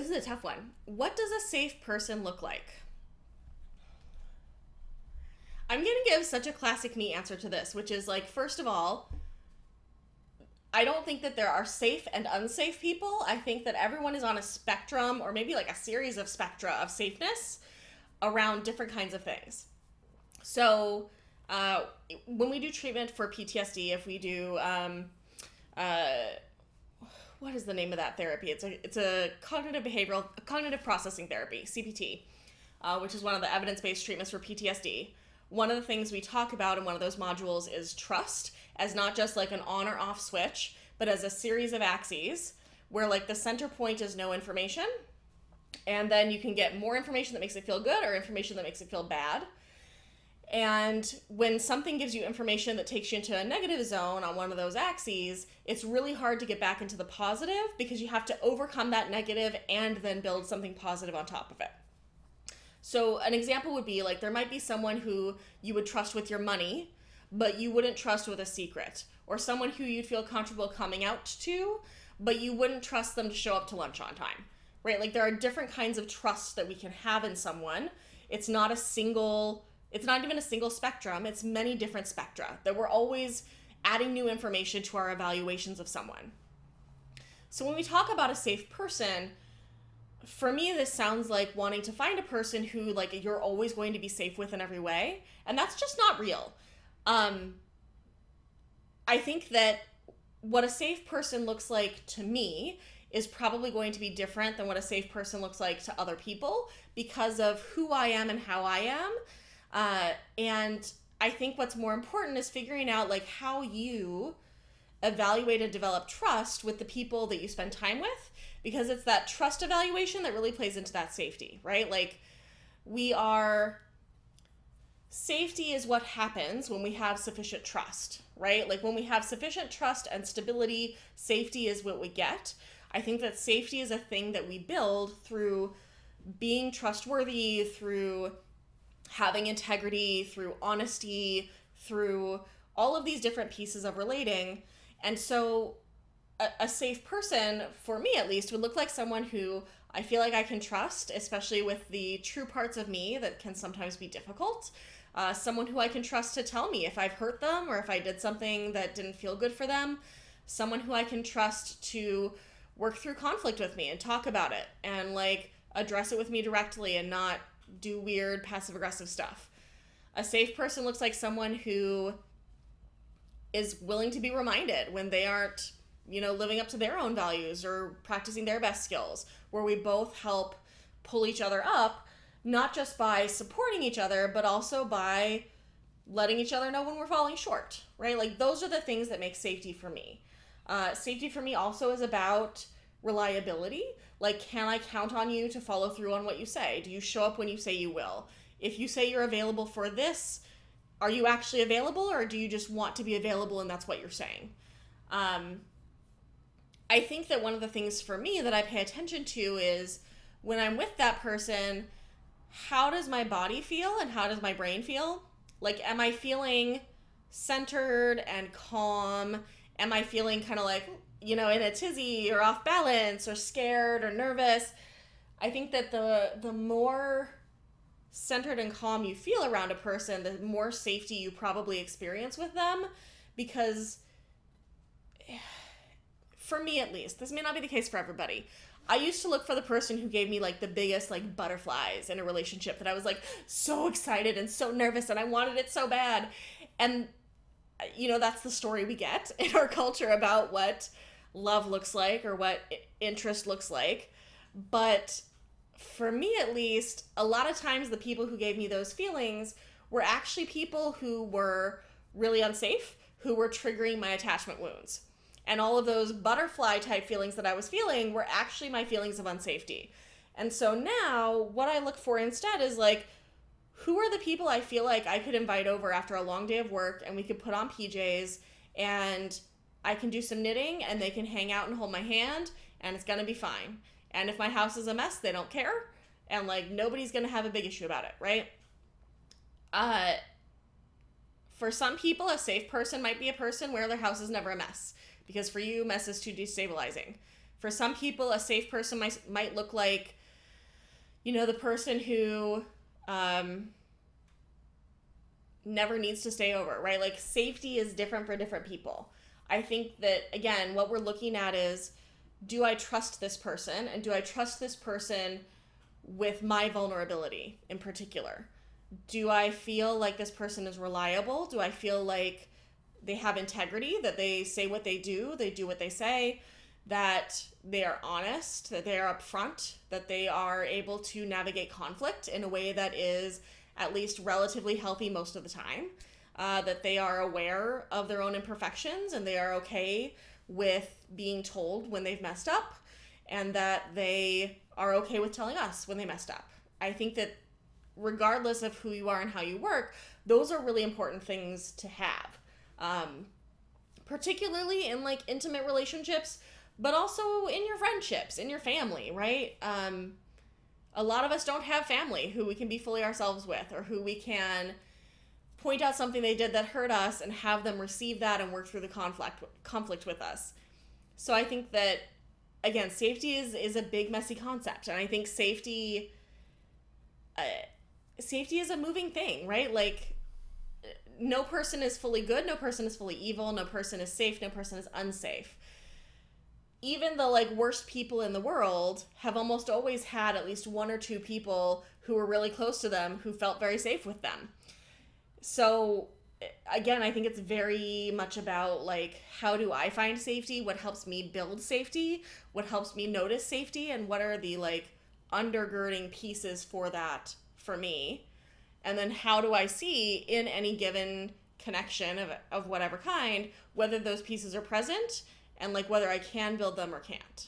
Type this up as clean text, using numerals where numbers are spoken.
This is a tough one. What does a safe person look like? I'm going to give such a classic me answer to this, which is like, first of all, I don't think that there are safe and unsafe people. I think that everyone is on a spectrum, or maybe like a series of spectra of safeness around different kinds of things. So when we do treatment for PTSD, if we do, what is the name of that therapy? It's a cognitive processing therapy, CPT, which is one of the evidence-based treatments for PTSD. One of the things we talk about in one of those modules is trust, as not just like an on or off switch, but as a series of axes where like the center point is no information, and then you can get more information that makes it feel good or information that makes it feel bad. And when something gives you information that takes you into a negative zone on one of those axes, it's really hard to get back into the positive because you have to overcome that negative and then build something positive on top of it. So an example would be like there might be someone who you would trust with your money, but you wouldn't trust with a secret, or someone who you'd feel comfortable coming out to, but you wouldn't trust them to show up to lunch on time, right? Like there are different kinds of trust that we can have in someone. It's not even a single spectrum. It's many different spectra that we're always adding new information to our evaluations of someone. So when we talk about a safe person, for me, this sounds like wanting to find a person who like you're always going to be safe with in every way. And that's just not real. I think that what a safe person looks like to me is probably going to be different than what a safe person looks like to other people because of who I am and how I am. And I think what's more important is figuring out like how you evaluate and develop trust with the people that you spend time with, because it's that trust evaluation that really plays into that safety, right? Like safety is what happens when we have sufficient trust, right? Like when we have sufficient trust and stability, safety is what we get. I think that safety is a thing that we build through being trustworthy, through having integrity, through honesty, through all of these different pieces of relating. And so a safe person, for me at least, would look like someone who I feel like I can trust, especially with the true parts of me that can sometimes be difficult. Someone who I can trust to tell me if I've hurt them or if I did something that didn't feel good for them. Someone who I can trust to work through conflict with me and talk about it and like address it with me directly and not do weird passive-aggressive stuff. A safe person looks like someone who is willing to be reminded when they aren't, living up to their own values or practicing their best skills, where we both help pull each other up, not just by supporting each other, but also by letting each other know when we're falling short, right? Like those are the things that make safety for me. Safety for me also is about reliability. Like, can I count on you to follow through on what you say? Do you show up when you say you will? If you say you're available for this, are you actually available, or do you just want to be available and that's what you're saying? I think that one of the things for me that I pay attention to is when I'm with that person, how does my body feel and how does my brain feel? Like, am I feeling centered and calm? Am I feeling kind of like, in a tizzy or off balance or scared or nervous? I think that the more centered and calm you feel around a person, the more safety you probably experience with them. Because for me at least, this may not be the case for everybody, I used to look for the person who gave me like the biggest like butterflies in a relationship, that I was like so excited and so nervous and I wanted it so bad. And that's the story we get in our culture about what love looks like or what interest looks like. But for me at least, a lot of times the people who gave me those feelings were actually people who were really unsafe, who were triggering my attachment wounds. And all of those butterfly type feelings that I was feeling were actually my feelings of unsafety. And so now what I look for instead is like, who are the people I feel like I could invite over after a long day of work and we could put on PJs and I can do some knitting and they can hang out and hold my hand and it's going to be fine. And if my house is a mess, they don't care. And like nobody's going to have a big issue about it, right? For some people, a safe person might be a person where their house is never a mess. Because for you, mess is too destabilizing. For some people, a safe person might look like, the person who never needs to stay over, right? Like, safety is different for different people. I think that, again, what we're looking at is, do I trust this person? And do I trust this person with my vulnerability in particular? Do I feel like this person is reliable? Do I feel like they have integrity, that they say what they do what they say, that they are honest, that they are upfront, that they are able to navigate conflict in a way that is at least relatively healthy most of the time, that they are aware of their own imperfections and they are okay with being told when they've messed up, and that they are okay with telling us when they messed up. I think that regardless of who you are and how you work, those are really important things to have, particularly in like intimate relationships, but also in your friendships, in your family, right? A lot of us don't have family who we can be fully ourselves with, or who we can point out something they did that hurt us and have them receive that and work through the conflict with us. So I think that, again, safety is a big, messy concept. And I think safety is a moving thing, right? Like, no person is fully good, no person is fully evil, no person is safe, no person is unsafe. Even the like worst people in the world have almost always had at least one or two people who were really close to them who felt very safe with them. So again, I think it's very much about like, how do I find safety? What helps me build safety? What helps me notice safety? And what are the like undergirding pieces for that for me? And then how do I see in any given connection of whatever kind, whether those pieces are present and like whether I can build them or can't.